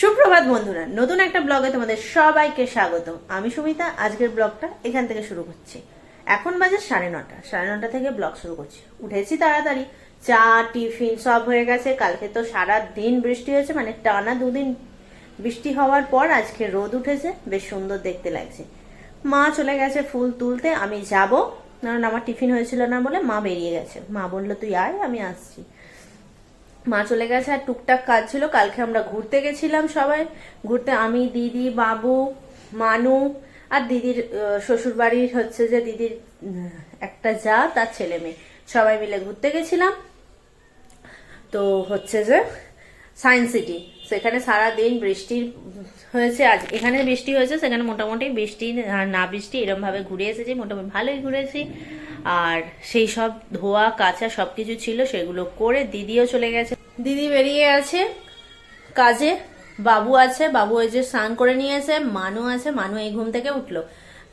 সুপ্রভাত বন্ধুরা, নতুন একটা ব্লগে তোমাদের সবাইকে স্বাগত। আমি সুমিতা। আজকের ব্লগটা এখান থেকে শুরু করছি। এখন বাজে 9:30। 9:30 থেকে ব্লগ শুরু করছি। উঠেছি তাড়াতাড়ি, চা টিফিন সব হয়ে গেছে। কালকে তো সারা দিন বৃষ্টি হয়েছে, মানে টানা 2 দিন বৃষ্টি হওয়ার পর আজকে রোদ উঠেছে, বেশ সুন্দর দেখতে লাগছে। মা চলে গেছে ফুল তুলতে, আমি যাব, কারণ আমার টিফিন হয়েছিল না বলে মা বেরিয়ে গেছে। মা বললো তুই আয়, আমি আসছি। মা চলে গেছে, আর টুকটাক কাজ ছিল। কালকে আমরা ঘুরতে গেছিলাম সবাই। ঘুরতে আমি, দিদি, বাবু, মানু আর দিদির শ্বশুর বাড়ির হচ্ছে যে দিদির একটা যা, তার ছেলে মেয়ে, সবাই মিলে ঘুরতে গেছিলাম। তো হচ্ছে যে সায়েন্স সিটি, সেখানে সারাদিন বৃষ্টি হয়েছে। আজ এখানে বৃষ্টি হয়েছে, সেখানে মোটামুটি বৃষ্টি আর না বৃষ্টি এরকম ভাবে ঘুরে এসেছি, মোটামুটি ভালোই ঘুরেছি। আর সেই সব ধোয়া কাচা সবকিছু ছিল, সেগুলো করে দিদিও চলে গেছে। দিদি বেরিয়ে আছে কাজে, বাবু আছে, বাবু ওই যে স্নান করে নিয়েছে, মানু আছে, মানু এই ঘুম থেকে উঠলো।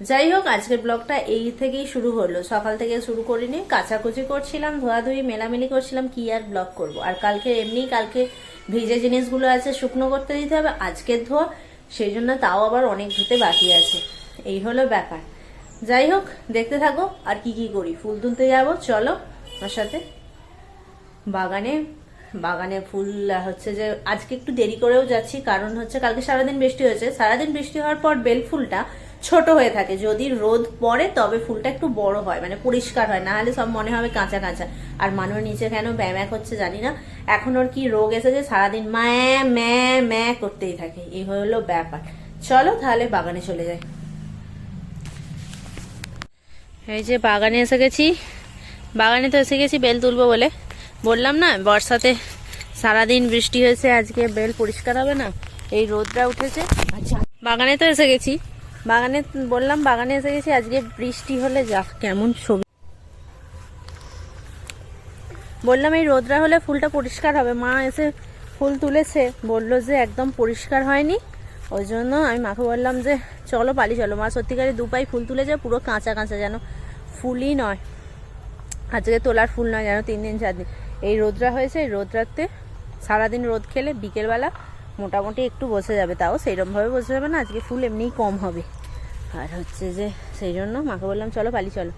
যাই হোক, আজকের ব্লগটা এই থেকেই শুরু হলো। সকাল থেকে শুরু করিনি, কাচাকুচি করছিলাম, ধোয়াধুয়ি মেলামেলি করছিলাম, কি আর ব্লগ করব। আর কালকে এমনি কালকে ভিজে জিনিসগুলো আছে, শুকনো করতে দিতে হবে, আজকের ধোয়া, সেই জন্য তাও আবার অনেক ধুতে বাকি আছে। এই হলো ব্যাপার। যাই হোক, দেখতে থাকো আর কি কি করি। ফুল তুলতে যাবো, চলো আমার সাথে। বাগানে বাগানে ফুল হচ্ছে যে আজকে একটু দেরি করেও যাচ্ছি, কারণ হচ্ছে কালকে সারাদিন বৃষ্টি হয়েছে। সারাদিন বৃষ্টি হওয়ার পর বেল ফুলটা ছোট হয়ে থাকে, যদি রোদ পড়ে তবে ফুলটা একটু বড় হয়, মানে পরিষ্কার হয়, না হলে সব মনে হবে কাঁচা কাঁচা। আর মানুষ নিচে কেন ব্যাম্যাক হচ্ছে জানি না, এখন ওর কি রোগ এসেছে, সারাদিন ম্যা ম্যা ম্যা করতেই থাকে। এই হলো ব্যাপার। চলো তাহলে বাগানে চলে যাই। এই যে বাগানে এসে গেছি। বাগানে তো এসে গেছি বেল তুলবো বলে। বললাম না বর্ষাতে সারাদিন বৃষ্টি হয়েছে, আজকে বেল পরিষ্কার হবে না, এই রোদটা উঠেছে। আচ্ছা, বাগানে তো এসে গেছি। বাগানে বললাম বাগানে এসে গেছি, আজকে বৃষ্টি হলে যা কেমন ছবি। বললাম এই রোদটা হলে ফুলটা পরিষ্কার হবে। মা এসে ফুল তুলেছে, বললো যে একদম পরিষ্কার হয়নি। ওই জন্য আমি মাকে বললাম যে চলো পালি চলো। মা সত্যিকারে 2 পাই ফুল তুলেছে, পুরো কাঁচা কাঁচা, যেন ফুলই নয়, আজকে তোলার ফুল নয়, যেন 3 দিন 4 দিন। এই রোদটা হয়েছে, এই রোদটাতে সারাদিন রোদ খেলে বিকেলবেলা মোটামুটি একটু বসে যাবে, তাও সেইরকমভাবে বসে যাবে না, আজকে ফুল এমনিই কম হবে। আর হচ্ছে যে সেই জন্য মাকে বললাম চলো পালি চলো।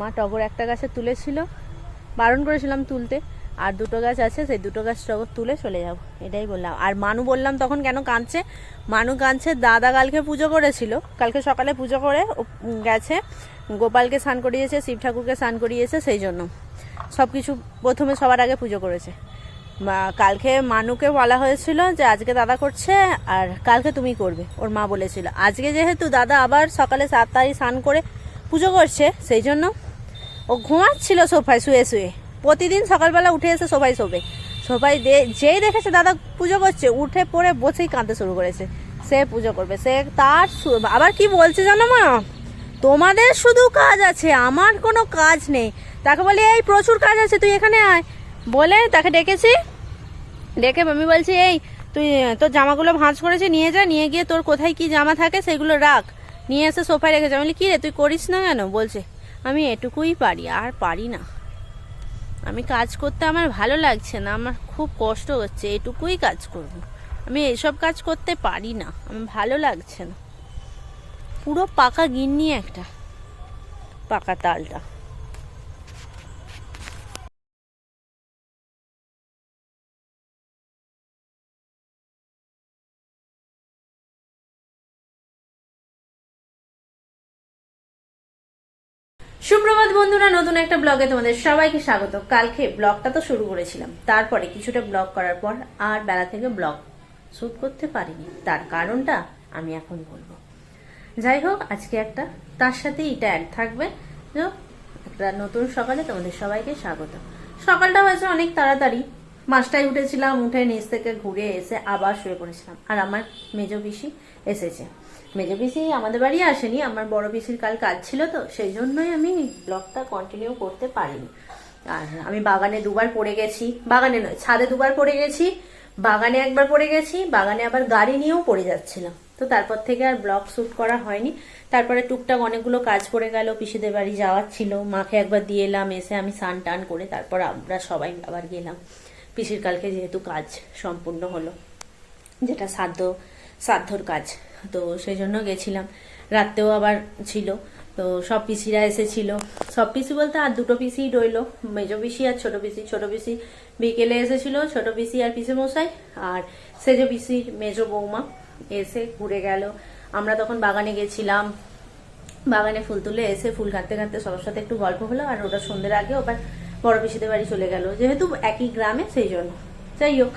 মা টগর একটা গাছে তুলেছিল, বারণ করেছিলাম তুলতে, আর 2টো গাছ আছে, সেই 2টো গাছ টগর তুলে চলে যাব, এটাই বললাম। আর মানু বললাম তখন কেন কাঁদছে, মানু কাঁদছে দাদা কালকে পুজো করেছিল, কালকে সকালে পুজো করে গেছে, গোপালকে স্নান করিয়েছে, শিব ঠাকুরকে স্নান করিয়েছে, সেই জন্য সবকিছু প্রথমে সবার আগে পুজো করেছে। কালকে মানুকে বলা হয়েছিল যে আজকে দাদা করছে আর কালকে তুমি করবে, ওর মা বলেছিল। আজকে যেহেতু দাদা আবার সকালে 7 তারিখ স্নান করে পুজো করছে, সেই জন্য ও ঘুমাচ্ছিল সোফায় শুয়ে শুয়ে। প্রতিদিন সকালবেলা উঠে এসে সোফায় শোবে। সোফায় যেই দেখেছে দাদা পুজো করছে, উঠে পড়ে বসেই কাঁদতে শুরু করেছে, সে পুজো করবে। সে তার আবার কি বলছে জানো মা, তোমাদের শুধু কাজ আছে, আমার কোনো কাজ নেই। তাকে বলি এই প্রচুর কাজ আছে, তুই এখানে আয় বলে তাকে ডেকেছি। ডেকে আমি বলছি এই তুই তোর জামাগুলো ভাঁজ করেছে, নিয়ে যা, নিয়ে গিয়ে তোর কোথায় কি জামা থাকে সেগুলো রাখ, নিয়ে এসে সোফায় রেখেছে। আমি বলি কি রে তুই করিস না কেন? বলছে আমি এটুকুই পারি, আর পারি না, আমি কাজ করতে আমার ভালো লাগছে না, আমার খুব কষ্ট হচ্ছে, এটুকুই কাজ করব, আমি এইসব কাজ করতে পারি না, আমার ভালো লাগছে না। পুরো পাকা গিন্নি একটা, পাকা তালটা। সুপ্রভাত বন্ধুরা, নতুন একটা ব্লগে তোমাদের সবাইকে স্বাগত। কালকে ব্লগটা তো শুরু করেছিলাম, তারপরে কিছুটা ব্লগ করার পর আর বেলা থেকে ব্লগ শুট করতে পারিনি। তার কারণটা আমি এখন বলবো। যাই হোক, আজকে একটা তার সাথে এটা অ্যাড থাকবে, একটা নতুন সকালে তোমাদের সবাইকে স্বাগত। সকালটা হয়েছে অনেক তাড়াতাড়ি, 5টায় উঠেছিলাম, উঠে নিচ থেকে ঘুরে এসে আবার শুয়ে পড়েছিলাম। আর আমার মেজো পিসি এসেছে। মেজো পিসি আমাদের বাড়ি আসেনি, আমার বড় পিসির কাল কাজ ছিল, তো সেই জন্যই আমি ব্লগটা কন্টিনিউ করতে পারিনি। আর আমি বাগানে 2বার পড়ে গেছি, বাগানে নয় ছাদে 2বার পড়ে গেছি, বাগানে একবার পড়ে গেছি, বাগানে আবার গাড়ি নিয়েও পড়ে যাচ্ছিলাম। তো তারপর থেকে আর ব্লগ শুট করা হয়নি। তারপরে টুকটাক অনেকগুলো কাজ পড়ে গেল, পিসিদের বাড়ি যাওয়ার ছিল, মাকে একবার দিয়ে এলাম, এসে আমি স্নান টান করে তারপর আমরা সবাই আবার গেলাম। পিসির কালকে যেহেতু কাজ সম্পূর্ণ হলো, যেটা সাধ্যর কাজ। তো সেই জন্য গেছিলাম, রাত্রেও আবার ছিল। তো সব পিসিরা এসেছিল, সব পিসি বলতে আর দুটো পিসি রইলো, মেজো পিসি আর ছোট পিসি। ছোট পিসি বিকেলে এসেছিল, ছোট পিসি আর পিসে মশাই, আর সেজো পিসির মেজো বৌমা এসে ঘুরে গেল। আমরা তখন বাগানে গেছিলাম, বাগানে ফুল তুলে এসে ফুল কাটতে কাটতে সবার সাথে একটু গল্প হলো। আর ওটা সন্ধ্যের আগে আবার বড় পিসিদের বাড়ি চলে গেল, যেহেতু একই গ্রামে সেই জন্য। যাই হোক,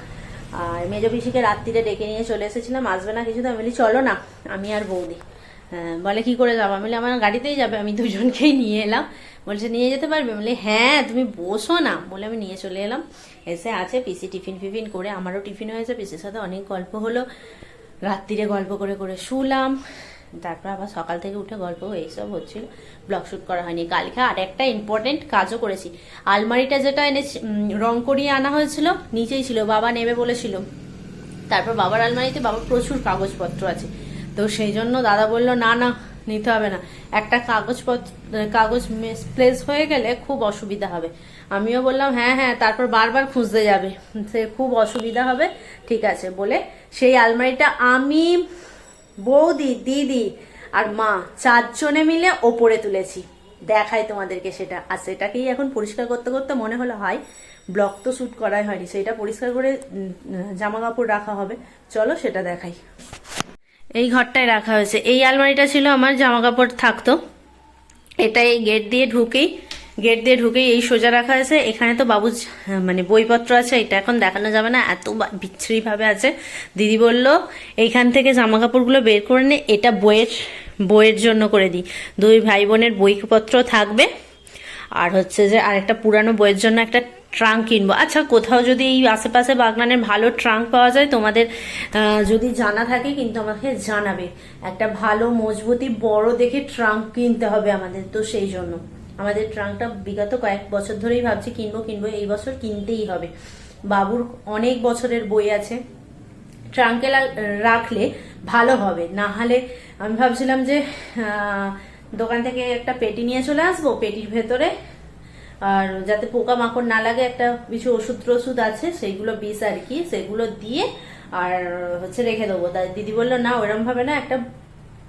আর মেজো পিসিকে রাত্রিরে ডেকে নিয়ে চলে এসেছিলাম, আসবে না কিছু তো। আমি বলি চলো না, আমি আর বৌদি। বলে কি করে যাবো? আমি বলি আমার গাড়িতেই যাবে, আমি দুজনকেই নিয়ে এলাম। বলছে নিয়ে যেতে পারবে? বলে হ্যাঁ তুমি বসো না। বলে আমি নিয়ে চলে এলাম। এসে আছে পিসি টিফিন ফিফিন করে, আমারও টিফিন হয়েছে, পিসির সাথে অনেক গল্প হলো। রাত্রিরে গল্প করে করে শুলাম, তারপর আবার সকাল থেকে উঠে গল্প এইসব হচ্ছিল। ব্লগ শুট করা হয়নি। কালকে আর একটা ইম্পর্টেন্ট কাজও করেছি। আলমারিটা যেটা এনে রং করিয়ে আনা হয়েছিল নিচেই ছিল, বাবা নেবে বলেছিল। তারপর বাবার আলমারিতে বাবার প্রচুর কাগজপত্র আছে, তো সেই জন্য দাদা বলল না না নিতে হবে না, একটা কাগজ মিসপ্লেস হয়ে গেলে খুব অসুবিধা হবে। আমিও বললাম হ্যাঁ হ্যাঁ, তারপর বারবার খুঁজতে যাবে, সে খুব অসুবিধা হবে, ঠিক আছে বলে সেই আলমারিটা আমি, বৌদি, দিদি আর মা চারজনে মিলে ওপরে তুলেছি। দেখাই তোমাদেরকে সেটা। আর সেটাকেই এখন পরিষ্কার করতে করতে মনে হলো হয় ব্লগ তো শুট করাই হয়নি, সেটা পরিষ্কার করে জামা কাপড় রাখা হবে, চলো সেটা দেখাই। এই ঘরটায় রাখা হয়েছে। এই আলমারিটা ছিল আমার জামা কাপড় থাকতো, এটা এই গেট দিয়ে ঢুকেই এই সোজা রাখা আছে। এখানে তো বাবু মানে বইপত্র আছে, এটা এখন দেখানো যাবে না, এত বিচ্ছিরি ভাবে আছে। দিদি বলল এইখান থেকে জামা কাপড়গুলো বের করে নে, এটা বইয়ের জন্য করে দিই। দুই ভাই বোনের বইপত্র থাকবে, আর হচ্ছে যে আরেকটা পুরানো বইয়ের জন্য একটা ট্রাঙ্ক কিনবো। আচ্ছা, কোথাও যদি এই আশেপাশে বাগনানের ভালো ট্রাঙ্ক পাওয়া যায়, তোমাদের যদি জানা থাকে কিন্তু আমাকে জানাবে। একটা ভালো মজবুতি বড় দেখে ট্রাঙ্ক কিনতে হবে আমাদের, তো সেই জন্য আমাদের ট্রাঙ্কটা বিগত কয়েক বছর ধরেই ভাবছি কিনবো, এই বছর কিনতেই হবে। বাবুর অনেক বছরের বই আছে, ট্রাঙ্কে রাখলে ভালো হবে। না হলে আমি ভাবছিলাম যে দোকান থেকে একটা পেটি নিয়ে চলে আসবো, পেটির ভেতরে আর যাতে পোকা মাকড় না লাগে একটা কিছু ওষুধ আছে, সেইগুলো বিষ আর কি, সেগুলো দিয়ে আর হচ্ছে রেখে দেবো। তাই দিদি বললো না ওরম ভাবে না, একটা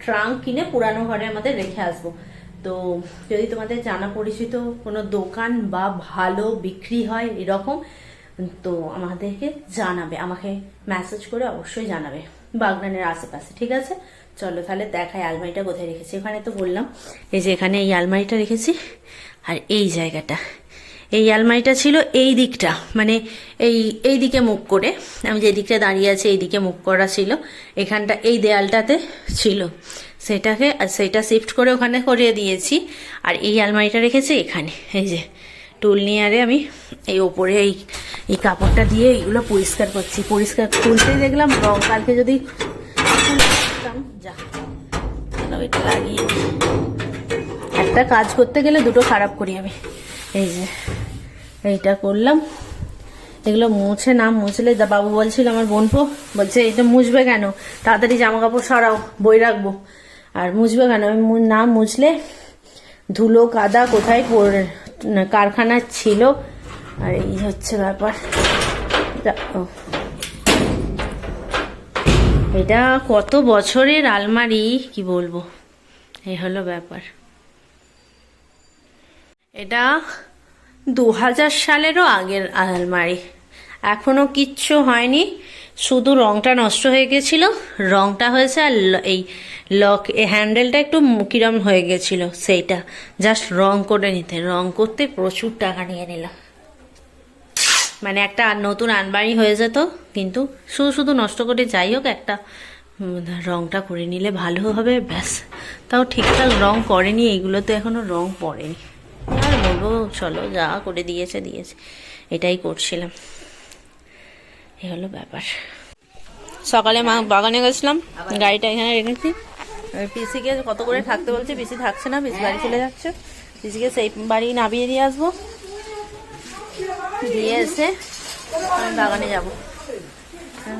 ট্রাঙ্ক কিনে পুরানো ঘরে আমাদের রেখে আসবো। তো যদি তোমাদের জানা পরিচিত কোনো দোকান বা ভালো বিক্রি হয় এরকম, তো আমাদেরকে জানাবে, আমাকে মেসেজ করে অবশ্যই জানাবে বাগনানের আশেপাশে, ঠিক আছে? চলো তাহলে দেখাই আলমারিটা কোথায় রেখেছি। এখানে তো বললাম এই যে এখানে এই আলমারিটা রেখেছি, আর এই জায়গাটা, এই আলমারিটা ছিল এই দিকটা, মানে এই দিকে মুখ করে, আমি যে দিকটা দাঁড়িয়ে আছি এই দিকে মুখ করা ছিল, এখানটা এই দেয়ালটাতে ছিল, সেটা শিফট করে ওখানে করিয়ে দিয়েছি। আর এই আলমারিটা রেখেছি এখানে, এই যে টুল নিয়ে আরে আমি এই ওপরে এই কাপড়টা দিয়ে এইগুলো পরিষ্কার করছি। পরিষ্কার তুলতেই দেখলাম রং, কালকে যদি এটা লাগিয়ে, একটা কাজ করতে গেলে দুটো খারাপ করি আমি। এই যে এইটা করলাম, এগুলো মুছে না মুছলে, বাবু বলছিল আমার বোনপো বলছে এটা মুছবে কেন, তাড়াতাড়ি জামা কাপড় সরাও, বই রাখবো, আর মুছবে কেন? আমি না মুছলে ধুলো কাদা কোথায় কারখানা ছিল। আর এই হচ্ছে ব্যাপার। এটা কত বছরের আলমারি কি বলবো, এই হলো ব্যাপার। এটা 2000 সালেরও আগের আলমারি, এখনো কিচ্ছু হয়নি, শুধু রংটা নষ্ট হয়ে গেছিল, রংটা হয়েছে। আর এই হ্যান্ডেলটা একটু কিরম হয়ে গেছিল, সেইটা জাস্ট রং করে নিতে, রং করতে প্রচুর টাকা নিয়ে নিলাম। মানে একটা নতুন আলমারি হয়ে যেত, কিন্তু শুধু নষ্ট করে, যাই হোক একটা রংটা করে নিলে ভালো হবে, ব্যাস। তাও ঠিকঠাক রং করেনি, এইগুলো তো এখনো রং পড়েনি। আর বলবো চলো যা করে দিয়েছে, এটাই করছিলাম, এই হলো ব্যাপার। সকালে মা বাগানে গেছিলাম, গাড়িটা এখানে রেখেছি। পিসিকে কত করে থাকতে বলছে, পিসি থাকছে না, পিসি বাড়ি চলে যাচ্ছে। পিসিকে সেই বাড়ি নামিয়ে দিয়ে আসবো, দিয়ে এসে আমি বাগানে যাবো,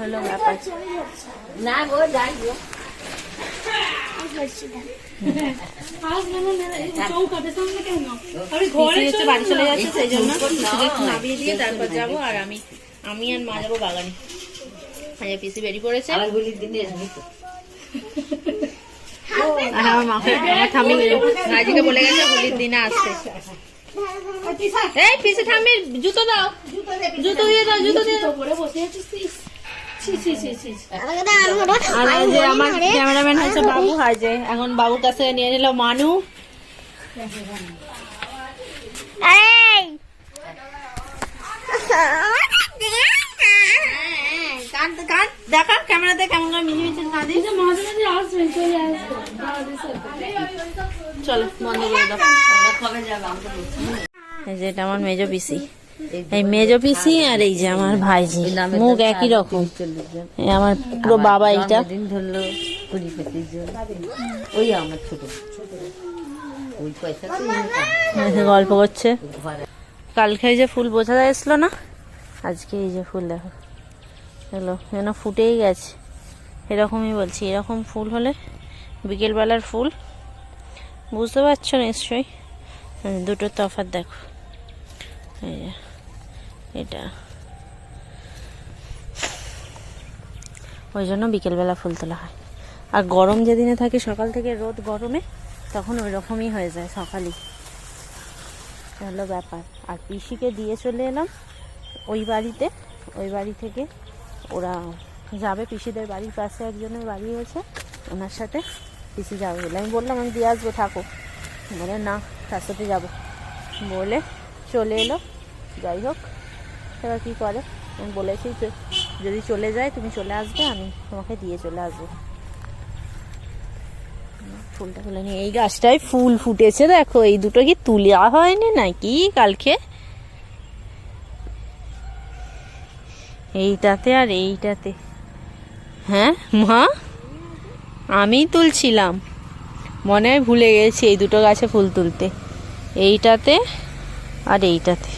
হলো ব্যাপার। না গো যাই গো, বাড়ি চলে যাচ্ছে, সেই জন্য নামিয়ে দিয়ে তারপর যাবো। আর আমি আর মা যাবো বাগানে। এই পিসি বেরিয়ে পড়েছে। আর হোলির দিনে আসবি তো। আর আমার মাকে আমার ঠাম্মি রাজিকে বলে গেছে হোলির দিনে আসতে। এই পিসি ঠাম্মির জুতো দাও, জুতো দিয়ে দাও, জুতো দিয়ে দাও। আর এই যে আমার ক্যামেরাম্যান হচ্ছে বাবু। হয় যে এখন বাবুর কাছে নিয়ে নিল মানু। দেখা ক্যামেরাতে কেমন করে মিশে মিশে কাঁদিস। চলো বন্ধ করে দাও। কবে যাবে আমাকে বলছি। এই যে এটা আমার মেজো পিসি, এই মেজো পিসি আর এই যে আমার ভাইজি, মুখ একই রকম। এই আমার পুরো বাবা। এইটা দিন ধরলো 20-25 জন। ওই আমার ছোট ওই পয়সা গল্প করছে। কালকে এই যে ফুল বোঝা এসলো না, আজকে এই যে ফুল দেখো এগুলো যেন ফুটেই গেছে। এরকমই বলছি, এরকম ফুল হলে বিকেলবেলার ফুল, বুঝতে পারছো নিশ্চয়ই। দুটো তফাৎ দেখো। এই যে এটা ওই জন্য বিকেলবেলা ফুল তোলা হয়। আর গরম যেদিনে থাকে সকাল থেকে রোদ গরমে, তখন ওই রকমই হয়ে যায় সকালই, হলো ব্যাপার। আর পিসিকে দিয়ে চলে এলাম ওই বাড়িতে। ওই বাড়ি থেকে ওরা যাবে, পিসিদের বাড়ির পাশে একজনের বাড়ি হয়েছে, ওনার সাথে পিসি যাবে বলে আমি বললাম আমি দিয়ে আসবো, থাকো। বলে না তার সাথে যাবো বলে চলে এলো। যাই হোক, এবার কী করে, আমি বলেছি যদি চলে যায় তুমি চলে আসবে, আমি তোমাকে দিয়ে চলে আসবো। ফুলটা তুলে নিয়ে, এই গাছটায় ফুল ফুটেছে দেখো। এই দুটো কি তুলা হয়নি নাকি কালকে? এইটাতে আর এইটাতে। হ্যাঁ মা, আমি তুলছিলাম, মনে হয় ভুলে গেছি এই দুটো গাছে ফুল তুলতে, এইটাতে আর এইটাতে।